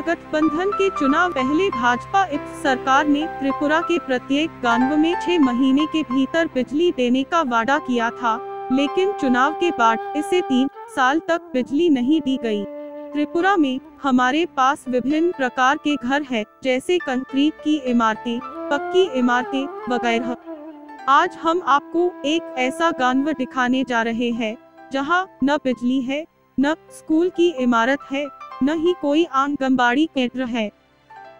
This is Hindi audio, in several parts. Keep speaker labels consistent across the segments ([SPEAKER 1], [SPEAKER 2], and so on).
[SPEAKER 1] महागठबंधन के चुनाव पहले भाजपा सरकार ने त्रिपुरा के प्रत्येक गांव में 6 महीने के भीतर बिजली देने का वादा किया था, लेकिन चुनाव के बाद इसे 3 साल तक बिजली नहीं दी गई। त्रिपुरा में हमारे पास विभिन्न प्रकार के घर हैं, जैसे कंक्रीट की इमारतें, पक्की इमारतें वगैरह। आज हम आपको एक ऐसा गांव दिखाने जा रहे हैं जहां न बिजली है, न स्कूल की इमारत है, न ही कोई आंगनबाड़ी केंद्र है,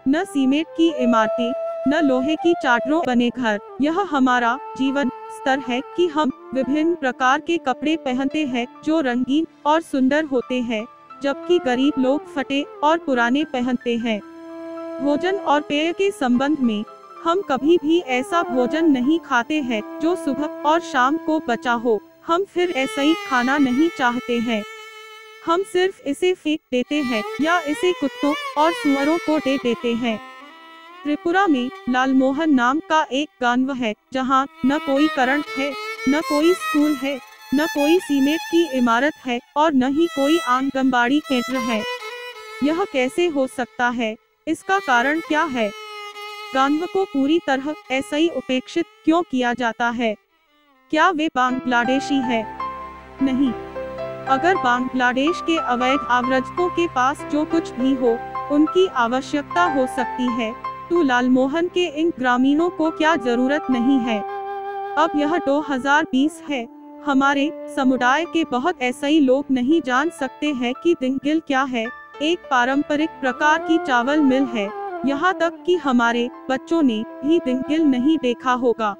[SPEAKER 1] न सीमेंट की इमारतें, न लोहे की चादरों बने घर। यह हमारा जीवन स्तर है कि हम विभिन्न प्रकार के कपड़े पहनते हैं जो रंगीन और सुंदर होते हैं, जबकि गरीब लोग फटे और पुराने पहनते हैं। भोजन और पेय के संबंध में हम कभी भी ऐसा भोजन नहीं खाते हैं जो सुबह और शाम को बचा हो। हम फिर ऐसा ही खाना नहीं चाहते हैं, हम सिर्फ इसे फेंक देते हैं या इसे कुत्तों और सुअरों को दे देते हैं। त्रिपुरा में लालमोहन नाम का एक गांव है जहां न कोई करंट है, न कोई स्कूल है, न कोई सीमेंट की इमारत है और न ही कोई आंगनबाड़ी केंद्र है। यह कैसे हो सकता है? इसका कारण क्या है? गांव को पूरी तरह ऐसा ही उपेक्षित क्यों किया जाता है? क्या वे बांग्लादेशी है? नहीं। अगर बांग्लादेश के अवैध आव्रजकों के पास जो कुछ भी हो, उनकी आवश्यकता हो सकती है, तो लालमोहन के इन ग्रामीणों को क्या जरूरत नहीं है? अब यह 2020 है। हमारे समुदाय के बहुत ऐसा ही लोग नहीं जान सकते हैं कि दिंगिल क्या है। एक पारंपरिक प्रकार की चावल मिल है। यहाँ तक कि हमारे बच्चों ने भी दिंगिल नहीं देखा होगा,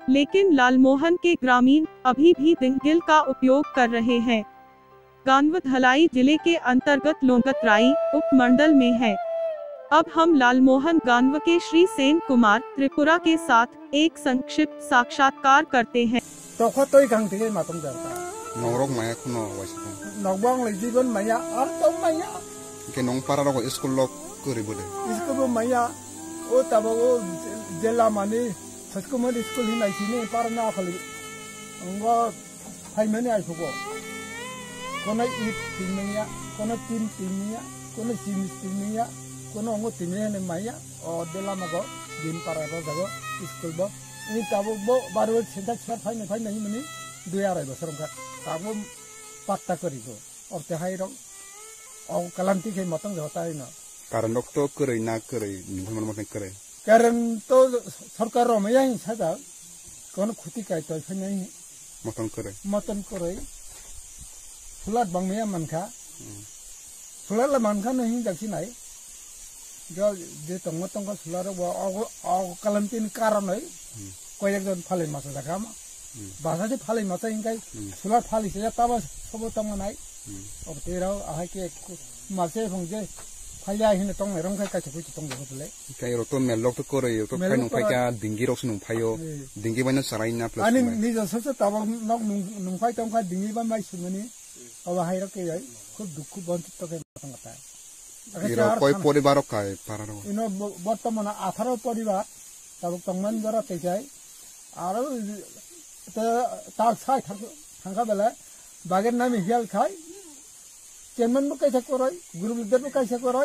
[SPEAKER 1] लेकिन लालमोहन के ग्रामीण अभी भी दिंगिल का उपयोग कर रहे हैं। गांव धलाई जिले के अंतर्गत लोंगतराई उपमंडल में है। अब हम लालमोहन गांव के श्री सेन कुमार त्रिपुरा के साथ एक संक्षिप्त साक्षात्कार करते हैं।
[SPEAKER 2] Sekolah school ini sini para nak kali, enggak hai mana ai suko, kona it timnya, kona timnya, kona simis timnya, kona enggak timnya ni maya, oh dalam apa, din para apa jago school bo, ini tahu bo baru cinta cepat hai nahi mani dua hari besar enggak, tahu patta kari ko, और तेहाई रंग और कलंती के मतंग होता है ना
[SPEAKER 3] कारण लोग तो करे ना करे निधन मत करे
[SPEAKER 2] कारण तो सरकार में यही सदा कौन खुदी का तो नहीं मतन करे फुलाट बंग में मन खा फुलाट ला मन खा नहीं जैसी नहीं जो जे तंग का फुलाट वो कलंती कारण है कोई एक जन फाले मासा जगह में बासा से फाले मासा इनका फुलाट फाली से तब सब तंग नहीं और तेरा आह के मासे फंगे फालिया हिने तंग रंग का कुछ तंग होतले
[SPEAKER 3] कई रोतो में लोग तो करे तो फाइन उपाय क्या डिंगी रोक्स नुं फायो डिंगी बने सराई ना प्लस
[SPEAKER 2] अनि निज ससे तब नक नुं फाय तंग का डिंगी बन माई सुमनी अब हाय रके जाय खूब दुख बंचित तो के मतंग आता है
[SPEAKER 3] इरो कोई परिवार का है पारारो
[SPEAKER 2] इनो वर्तमान 18 परिवार तब तंगमन जरा ते जाय आरो ताक छाय थांगा बेला बागेर नाम हियाल खाय चेयरमैन कैसे करो, ग्रुप लीडर कैसे करो।